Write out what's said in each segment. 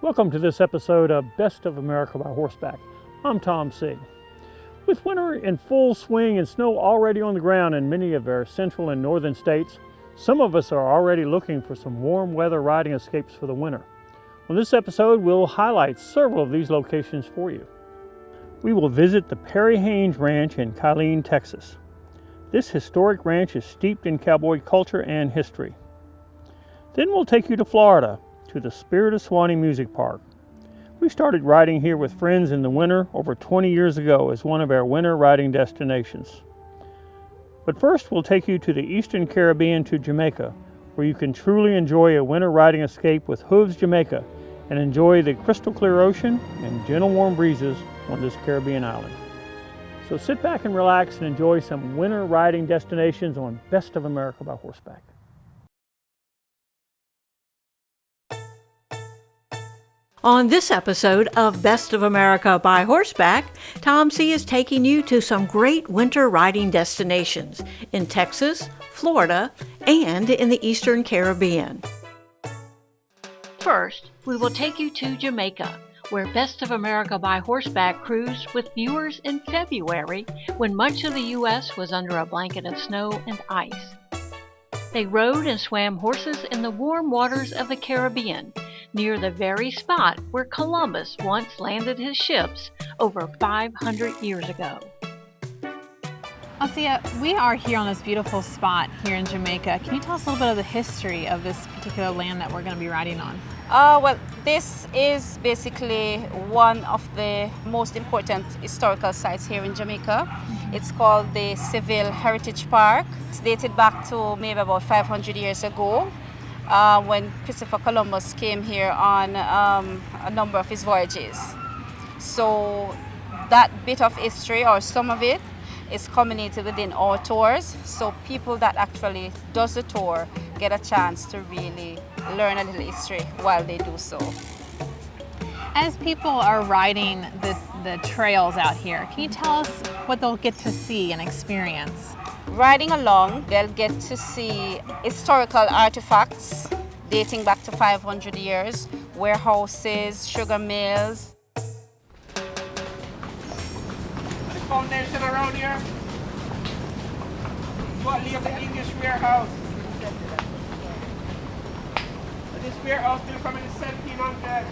Welcome to this episode of Best of America by Horseback. I'm Tom C. With winter in full swing and snow already on the ground in many of our central and northern states, some of us are already looking for some warm weather riding escapes for the winter. On this episode, we'll highlight several of these locations for you. We will visit the Haynes Ranch in Killeen, Texas. This historic ranch is steeped in cowboy culture and history. Then we'll take you to Florida, to the Spirit of Suwannee Music Park. We started riding here with friends in the winter over 20 years ago as one of our winter riding destinations. But first we'll take you to the Eastern Caribbean to Jamaica, where you can truly enjoy a winter riding escape with Hooves Jamaica and enjoy the crystal clear ocean and gentle warm breezes on this Caribbean island. So sit back and relax and enjoy some winter riding destinations on Best of America by Horseback. On this episode of Best of America by Horseback, Tom C. is taking you to some great winter riding destinations in Texas, Florida, and in the Eastern Caribbean. First, we will take you to Jamaica, where Best of America by Horseback cruised with viewers in February when much of the U.S. was under a blanket of snow and ice. They rode and swam horses in the warm waters of the Caribbean, near the very spot where Columbus once landed his ships over 500 years ago. Alcia, we are here on this beautiful spot here in Jamaica. Can you tell us a little bit of the history of this particular land that we're going to be riding on? Well, this is basically one of the most important historical sites here in Jamaica. It's called the Civil Heritage Park. It's dated back to maybe about 500 years ago, when Christopher Columbus came here on a number of his voyages. So that bit of history, or some of it, is culminated within our tours. So people that actually does the tour get a chance to really learn a little history while they do so. As people are riding the trails out here, can you tell us what they'll get to see and experience? Riding along, they'll get to see historical artifacts dating back to 500 years, warehouses, sugar mills. The foundation around here, what leave the English warehouse. This warehouse built from in the 1700s.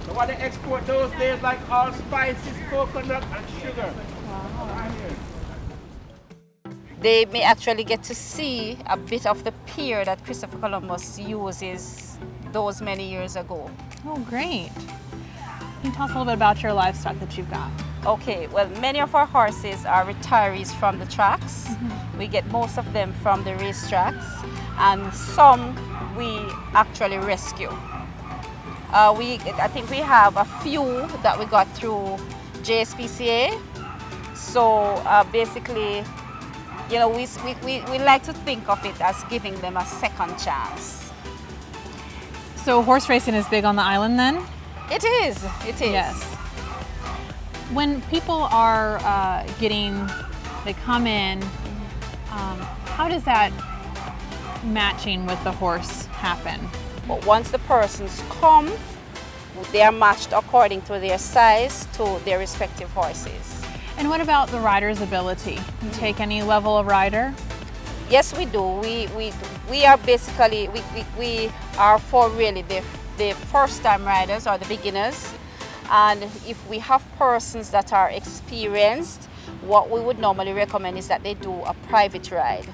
So what they export those days, like all spices, coconut and sugar. Wow. They may actually get to see a bit of the pier that Christopher Columbus uses those many years ago. Oh, great. Can you tell us a little bit about your livestock that you've got? Okay, well, many of our horses are retirees from the tracks. We get most of them from the racetracks, and some we actually rescue. I think we have a few that we got through JSPCA. So basically, you know, we like to think of it as giving them a second chance. So horse racing is big on the island then? It is. Yes. When people are they come in, how does that matching with the horse happen? But once the persons come, they are matched according to their size to their respective horses. And what about the rider's ability? You take any level of rider? Yes, we do. We are basically, we are for really the first time riders or the beginners. And if we have persons that are experienced, what we would normally recommend is that they do a private ride.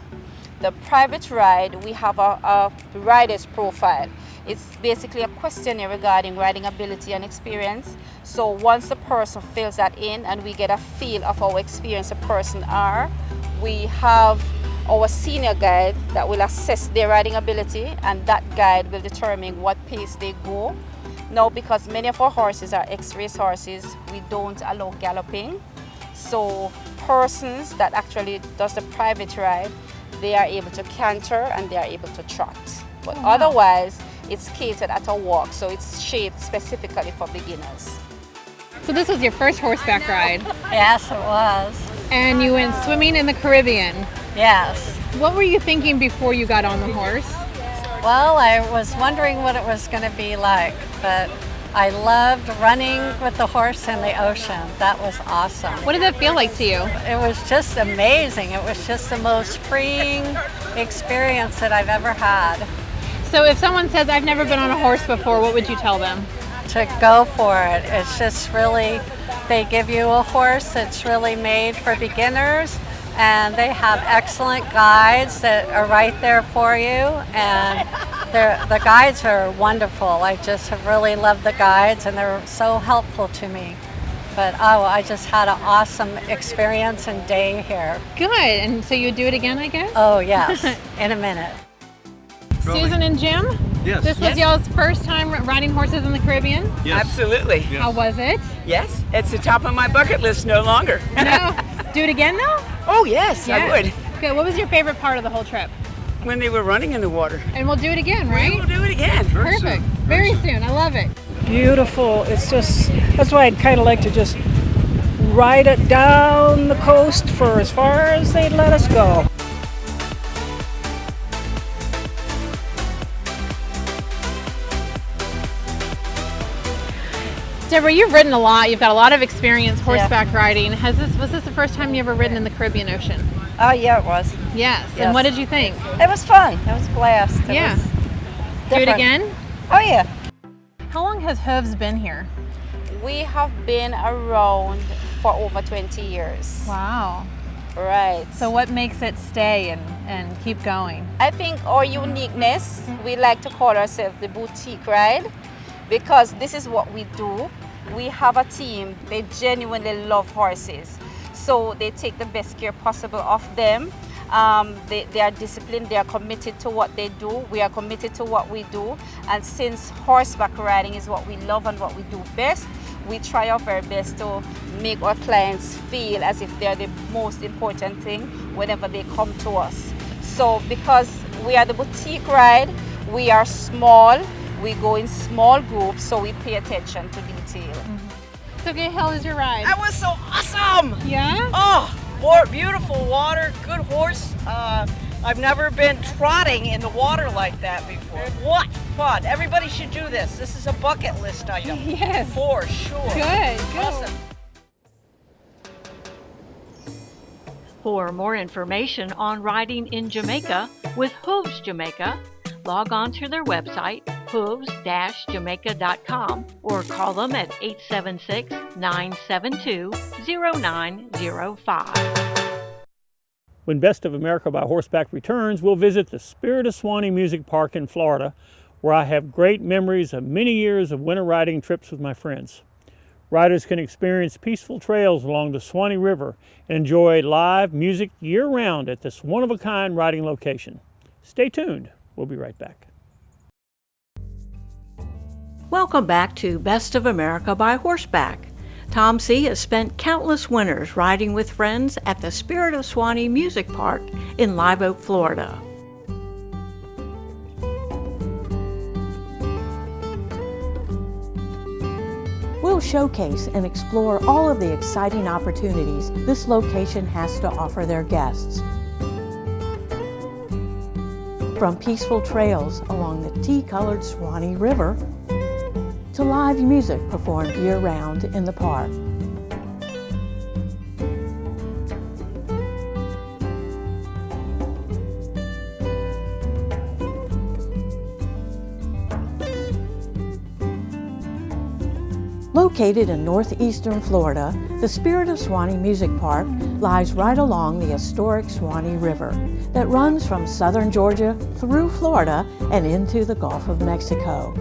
The private ride, we have a rider's profile. It's basically a questionnaire regarding riding ability and experience. So once the person fills that in and we get a feel of how experienced a person are, we have our senior guide that will assess their riding ability, and that guide will determine what pace they go. Now, because many of our horses are ex-race horses, we don't allow galloping. So persons that actually does the private ride, they are able to canter and they are able to trot. But otherwise, it's catered at a walk, so it's shaped specifically for beginners. So this was your first horseback ride? Yes, it was. And you went swimming in the Caribbean? Yes. What were you thinking before you got on the horse? Well, I was wondering what it was going to be like, but I loved running with the horse in the ocean. That was awesome. What did that feel like to you? It was just amazing. It was just the most freeing experience that I've ever had. So if someone says, I've never been on a horse before, what would you tell them? To go for it. It's just really, they give you a horse that's really made for beginners, and they have excellent guides that are right there for you, and the guides are wonderful. I just have really loved the guides, and they're so helpful to me. But oh, I just had an awesome experience and day here. Good, and so you would do it again, I guess? Oh yes, in a minute. Susan and Jim? Yes. This was y'all's first time riding horses in the Caribbean? Yes. Absolutely. How was it? Yes, it's the top of my bucket list no longer. No. Do it again though? Oh yes, I would. Good. What was your favorite part of the whole trip? When they were running in the water. And we'll do it again, right? We'll do it again. Perfect. Very soon. I love it. Beautiful. It's just, that's why I'd kind of like to just ride it down the coast for as far as they'd let us go. Deborah, you've ridden a lot. You've got a lot of experience horseback riding. Was this the first time you ever ridden in the Caribbean Ocean? Oh yeah, it was. Yes. And what did you think? It was fun. It was a blast. It Yeah. was Do it different. again? Oh yeah. How long has Hooves been here? We have been around for over 20 years. Wow. Right. So what makes it stay and keep going? I think our uniqueness, we like to call ourselves the boutique ride, because this is what we do. We have a team, they genuinely love horses. So they take the best care possible of them. They are disciplined, they are committed to what they do. We are committed to what we do. And since horseback riding is what we love and what we do best, we try our very best to make our clients feel as if they're the most important thing whenever they come to us. So because we are the boutique ride, we are small, we go in small groups, so we pay attention to detail. So how was your ride? That was so awesome! Yeah? Oh, beautiful water, good horse. I've never been trotting in the water like that before. What fun! Everybody should do this. This is a bucket list item. Yes. For sure. Good. Awesome. For more information on riding in Jamaica with Hooves Jamaica, log on to their website, hooves-jamaica.com, or call them at 876-972-0905. When Best of America by Horseback returns, we'll visit the Spirit of Suwannee Music Park in Florida, where I have great memories of many years of winter riding trips with my friends. Riders can experience peaceful trails along the Suwannee River and enjoy live music year-round at this one-of-a-kind riding location. Stay tuned. We'll be right back. Welcome back to Best of America by Horseback. Tom C. has spent countless winters riding with friends at the Spirit of Suwannee Music Park in Live Oak, Florida. We'll showcase and explore all of the exciting opportunities this location has to offer their guests. From peaceful trails along the tea-colored Suwannee River to live music performed year-round in the park. Located in northeastern Florida, the Spirit of Suwannee Music Park lies right along the historic Suwannee River that runs from southern Georgia through Florida and into the Gulf of Mexico.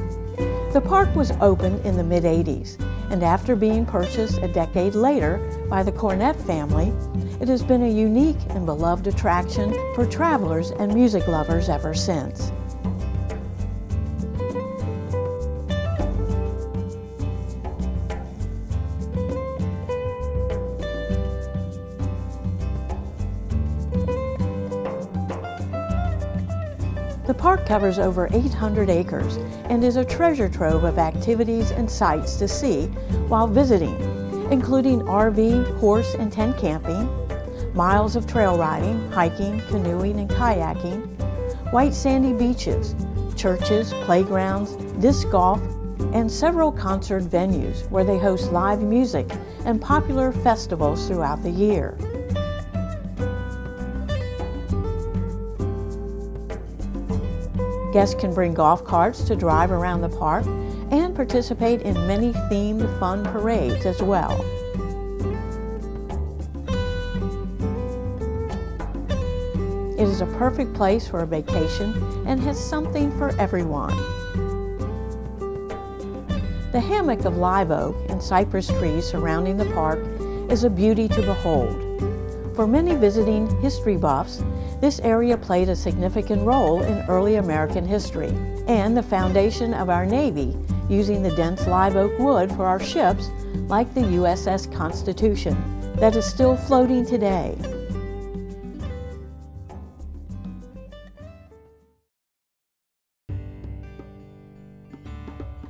The park was opened in the mid-'80s, and after being purchased a decade later by the Cornett family, it has been a unique and beloved attraction for travelers and music lovers ever since. The park covers over 800 acres and is a treasure trove of activities and sights to see while visiting, including RV, horse, and tent camping, miles of trail riding, hiking, canoeing, and kayaking, white sandy beaches, churches, playgrounds, disc golf, and several concert venues where they host live music and popular festivals throughout the year. Guests can bring golf carts to drive around the park and participate in many themed fun parades as well. It is a perfect place for a vacation and has something for everyone. The hammock of live oak and cypress trees surrounding the park is a beauty to behold. For many visiting history buffs, this area played a significant role in early American history and the foundation of our Navy, using the dense live oak wood for our ships like the USS Constitution that is still floating today.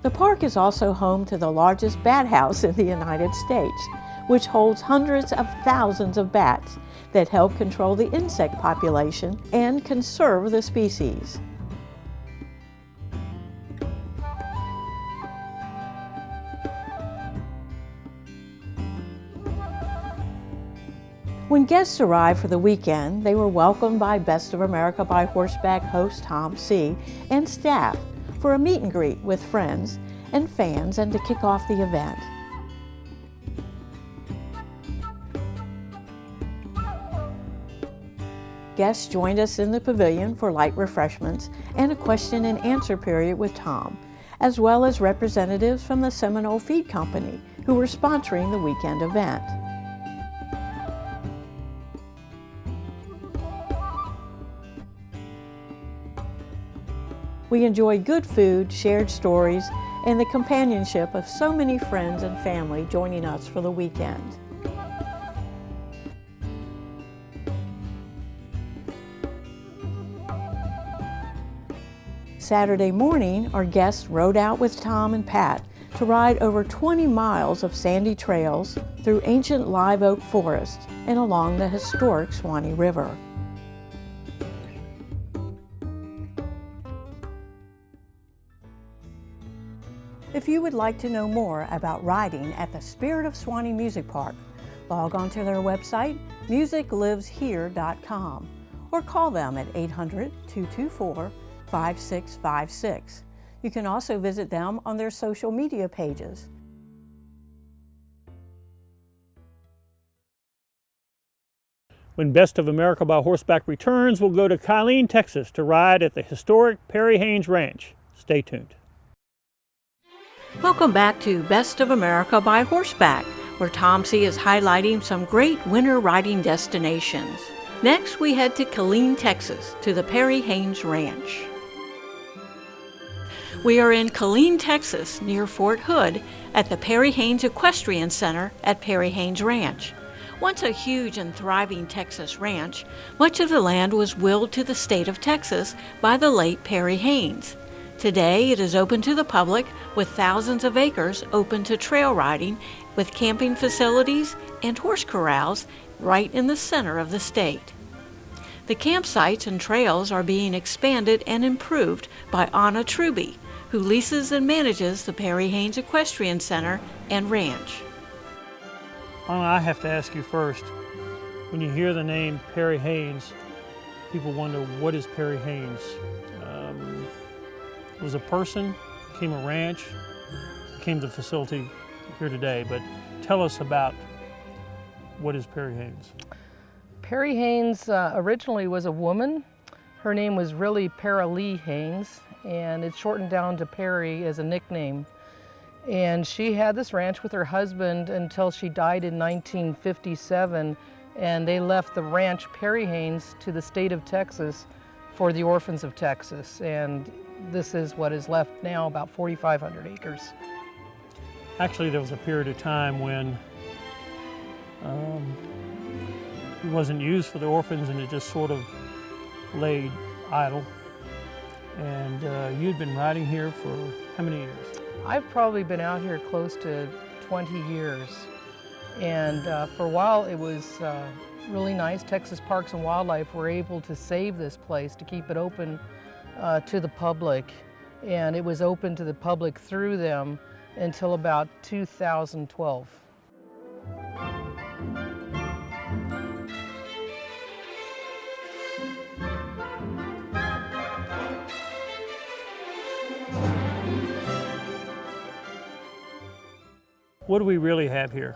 The park is also home to the largest bat house in the United States, which holds hundreds of thousands of bats that help control the insect population and conserve the species. When guests arrived for the weekend, they were welcomed by Best of America by Horseback host Tom C. and staff for a meet and greet with friends and fans and to kick off the event. Guests joined us in the pavilion for light refreshments and a question and answer period with Tom, as well as representatives from the Seminole Feed Company who were sponsoring the weekend event. We enjoyed good food, shared stories, and the companionship of so many friends and family joining us for the weekend. Saturday morning, our guests rode out with Tom and Pat to ride over 20 miles of sandy trails through ancient live oak forests and along the historic Suwannee River. If you would like to know more about riding at the Spirit of Suwannee Music Park, log on to their website, musicliveshere.com, or call them at 800-224-5656. You can also visit them on their social media pages. When Best of America by Horseback returns, we'll go to Killeen, Texas to ride at the historic Perry Haynes Ranch. Stay tuned. Welcome back to Best of America by Horseback, where Tom C. is highlighting some great winter riding destinations. Next, we head to Killeen, Texas, to the Perry Haynes Ranch. We are in Killeen, Texas, near Fort Hood, at the Perry Haynes Equestrian Center at Perry Haynes Ranch. Once a huge and thriving Texas ranch, much of the land was willed to the state of Texas by the late Perry Haynes. Today, it is open to the public with thousands of acres open to trail riding with camping facilities and horse corrals right in the center of the state. The campsites and trails are being expanded and improved by Anna Truby, who leases and manages the Perry Haynes Equestrian Center and Ranch. Anna, I have to ask you first, when you hear the name Perry Haynes, people wonder, what is Perry Haynes? It was a person, became a ranch, became the facility here today, but tell us about what is Perry Haynes. Perry Haynes originally was a woman. Her name was really Paralee Haynes, and it's shortened down to Perry as a nickname. And she had this ranch with her husband until she died in 1957, and they left the ranch Perry Haynes to the state of Texas for the Orphans of Texas. And this is what is left now, about 4,500 acres. Actually, there was a period of time when it wasn't used for the orphans and it just sort of laid idle. And you'd been riding here for how many years? I've probably been out here close to 20 years. And for a while it was really nice. Texas Parks and Wildlife were able to save this place to keep it open to the public, and it was open to the public through them until about 2012. What do we really have here?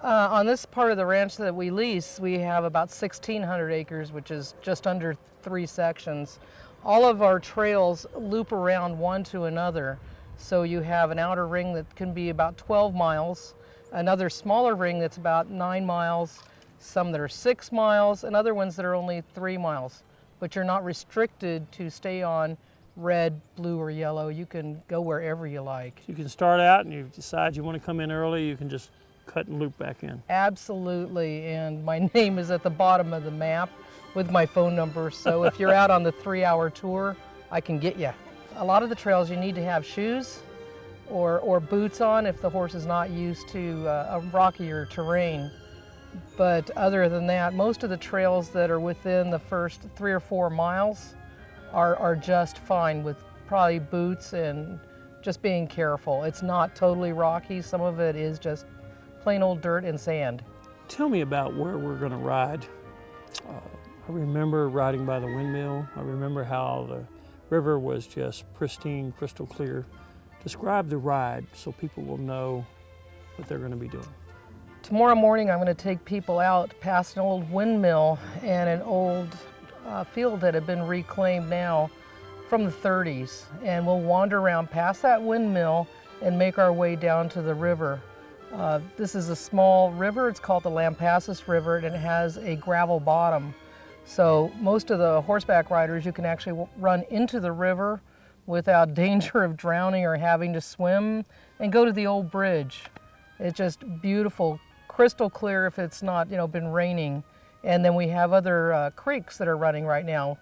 On this part of the ranch that we lease, we have about 1,600 acres, which is just under 3 sections. All of our trails loop around one to another. So you have an outer ring that can be about 12 miles, another smaller ring that's about 9 miles, some that are 6 miles, and other ones that are only 3 miles. But you're not restricted to stay on red, blue, or yellow. You can go wherever you like. You can start out and you decide you want to come in early, you can just cut and loop back in. Absolutely, and my name is at the bottom of the map with my phone number, so if you're out on the 3-hour tour, I can get you. A lot of the trails you need to have shoes or boots on if the horse is not used to a rockier terrain. But other than that, most of the trails that are within the first 3 or 4 miles are just fine with probably boots and just being careful. It's not totally rocky. Some of it is just plain old dirt and sand. Tell me about where we're going to ride. I remember riding by the windmill. I remember how the river was just pristine, crystal clear. Describe the ride so people will know what they're going to be doing. Tomorrow morning I'm going to take people out past an old windmill and an old field that had been reclaimed now from the 30s, and we'll wander around past that windmill and make our way down to the river. This is a small river. It's called the Lampasas River, and it has a gravel bottom. So most of the horseback riders, you can actually run into the river without danger of drowning or having to swim and go to the old bridge. It's just beautiful, crystal clear if it's not, been raining. And then we have other creeks that are running right now.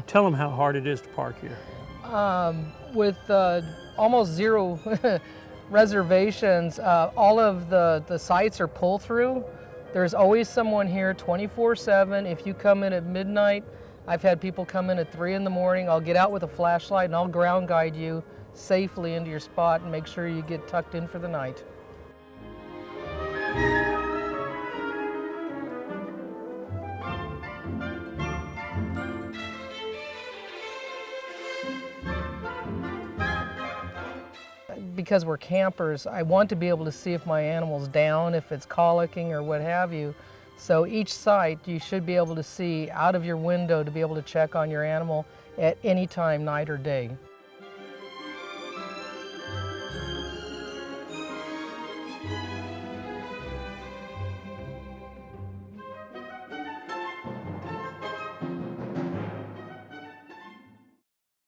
Tell them how hard it is to park here. With almost zero reservations, all of the sites are pull through. There's always someone here 24/7. If you come in at midnight, I've had people come in at 3 in the morning. I'll get out with a flashlight and I'll ground guide you safely into your spot and make sure you get tucked in for the night. Because we're campers, I want to be able to see if my animal's down, if it's colicking or what have you. So each site you should be able to see out of your window to be able to check on your animal at any time, night or day.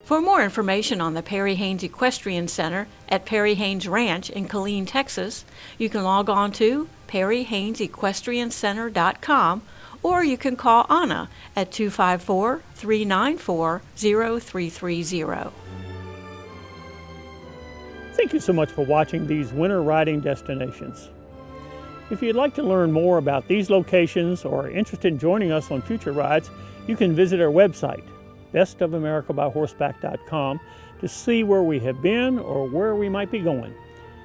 For more information on the Perry Haynes Equestrian Center at Perry Haynes Ranch in Killeen, Texas, you can log on to perryhaynesequestriancenter.com, or you can call Anna at 254-394-0330. Thank you so much for watching these winter riding destinations. If you'd like to learn more about these locations or are interested in joining us on future rides, you can visit our website, bestofamericabyhorseback.com, to see where we have been or where we might be going.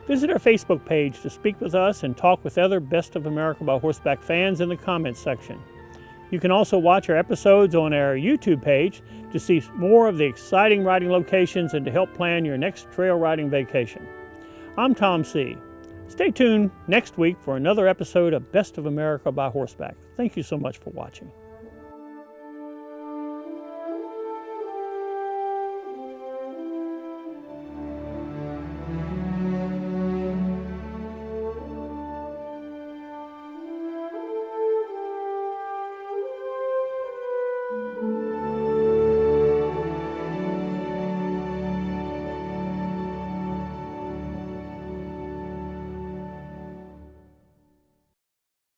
Visit our Facebook page to speak with us and talk with other Best of America by Horseback fans in the comments section. You can also watch our episodes on our YouTube page to see more of the exciting riding locations and to help plan your next trail riding vacation. I'm Tom C. Stay tuned next week for another episode of Best of America by Horseback. Thank you so much for watching.